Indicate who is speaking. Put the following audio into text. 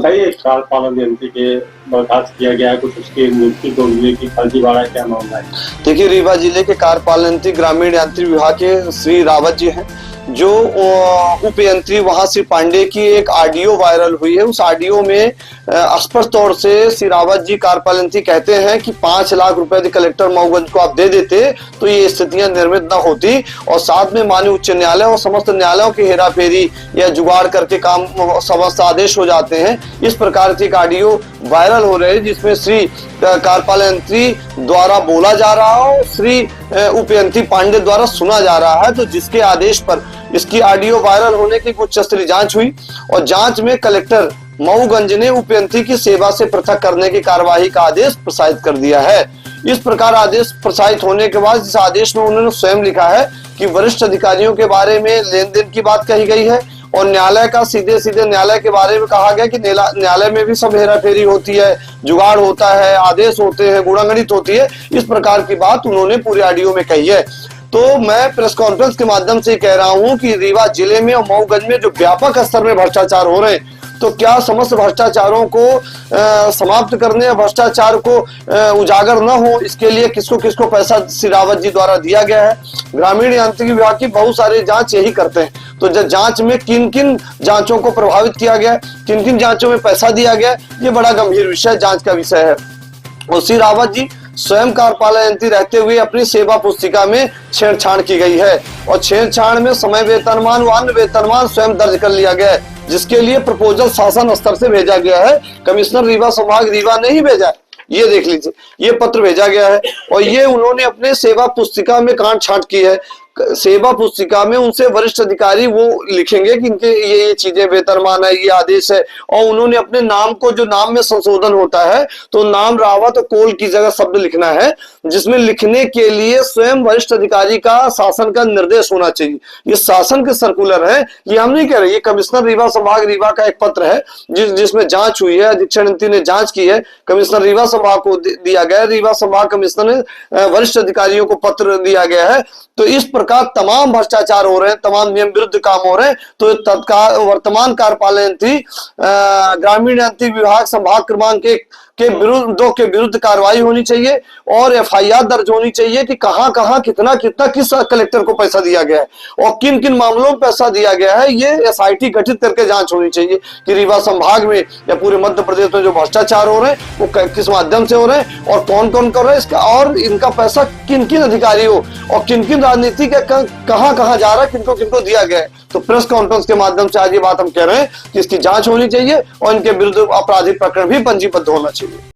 Speaker 1: बताइए, कार्यपालन यंत्री के बर्खास्त किया गया है, कुछ उसकी नियुक्ति को की फर्जीवाड़ा क्या मामला है?
Speaker 2: देखिए, रीवा जिले के कार्यपालन यंत्री ग्रामीण यांत्रिक विभाग के श्री रावत जी हैं, जो उप यंत्री वहां श्री पांडे की एक ऑडियो वायरल हुई है। उस ऑडियो में स्पष्ट तौर से श्री रावत जी कार्यपालन यंत्री कहते हैं कि 5 लाख रुपए यदि कलेक्टर मऊगंज को आप दे देते तो ये स्थितियां निर्मित न होती, और साथ में माननीय उच्च न्यायालय और समस्त न्यायालयों की हेराफेरी या जुगाड़ करके काम समस्त आदेश हो जाते हैं। इस प्रकार की एक ऑडियो वायरल हो रही है, जिसमें श्री कार्यपालन यंत्री द्वारा बोला जा रहा हो, श्री उप यंत्री पांडे द्वारा सुना जा रहा है। तो जिसके आदेश पर इसकी ऑडियो वायरल होने की उच्च स्तरीय जांच हुई, और जांच में कलेक्टर मऊगंज ने उप यंत्री की सेवा से पृथक करने की कार्यवाही का आदेश प्रसारित कर दिया है। इस प्रकार आदेश प्रसारित होने के बाद इस आदेश में उन्होंने स्वयं लिखा है कि वरिष्ठ अधिकारियों के बारे में लेन देन की बात कही गई है, और न्यायालय का सीधे सीधे न्यायालय के बारे में कहा गया कि न्यायालय में भी सब हेराफेरी होती है, जुगाड़ होता है, आदेश होते हैं, गुणागणित होती है। इस प्रकार की बात उन्होंने पूरे ऑडियो में कही है। तो मैं प्रेस कॉन्फ्रेंस के माध्यम से कह रहा हूं कि रीवा जिले में और मऊगंज में जो व्यापक स्तर में भ्रष्टाचार हो रहे हैं, तो क्या समस्त भ्रष्टाचारों को समाप्त करने, भ्रष्टाचार को उजागर न हो, इसके लिए किसको किसको पैसा श्री रावत जी द्वारा दिया गया है। ग्रामीण यांत्रिक विभाग की बहुत सारे जांच यही करते हैं। तो जब जांच में किन किन जांचों को प्रभावित किया गया, किन किन जांचों में पैसा दिया गया, ये बड़ा गंभीर विषय, जांच का विषय है। और श्री रावत जी स्वयं कार्यपालन यंत्री रहते हुए अपनी सेवा पुस्तिका में छेड़छाड़ की गई है, और छेड़छाड़ में समय वेतनमान व अन्य वेतनमान स्वयं दर्ज कर लिया गया है, जिसके लिए प्रपोजल शासन स्तर से भेजा गया है। कमिश्नर रीवा संभाग रीवा ने ही भेजा है, ये देख लीजिए, ये पत्र भेजा गया है। और ये उन्होंने अपने सेवा पुस्तिका में काट छांट की है। सेवा पुस्तिका में उनसे वरिष्ठ अधिकारी वो लिखेंगे कि इनके ये चीजें वेतनमान है, ये आदेश है, और उन्होंने अपने नाम को, जो नाम में संशोधन होता है, तो नाम रावत कोल की जगह शब्द लिखना है, जिसमें लिखने के लिए स्वयं वरिष्ठ अधिकारी का शासन का निर्देश होना चाहिए। ये शासन के सर्कुलर है, ये हम नहीं कह रहे। ये कमिश्नर रीवा संभाग रीवा का एक पत्र है जिसमें जांच हुई है, अधीक्षण यंत्री ने जांच की है, कमिश्नर रीवा संभाग को दिया गया है, रीवा संभाग कमिश्नर ने वरिष्ठ अधिकारियों को पत्र दिया गया है। तो इस प्रकार तमाम भ्रष्टाचार हो रहे हैं, तमाम नियम विरुद्ध काम हो रहे हैं। तो तत्काल वर्तमान कार्यपालन यंत्री ग्रामीण यांत्रिक विभाग संभाग क्रमांक 1 के विरुद्ध कार्रवाई होनी चाहिए, और एफआईआर दर्ज होनी चाहिए कि कहां कहां कितना कितना किस कलेक्टर को पैसा दिया गया है और किन किन मामलों में पैसा दिया गया है। ये एसआईटी गठित करके जांच होनी चाहिए कि रीवा संभाग में या पूरे मध्य प्रदेश में जो भ्रष्टाचार हो रहे हैं वो किस माध्यम से हो रहे हैं और कौन कौन कर रहे हैं इसका, और इनका पैसा किन किन अधिकारियों और किन किन राजनीति के कहां कहां जा रहा है, किनको किनको दिया गया है। तो प्रेस कॉन्फ्रेंस के माध्यम से आज ये बात हम कह रहे हैं कि इसकी जांच होनी चाहिए और इनके विरुद्ध आपराधिक प्रकरण भी पंजीबद्ध होना चाहिए।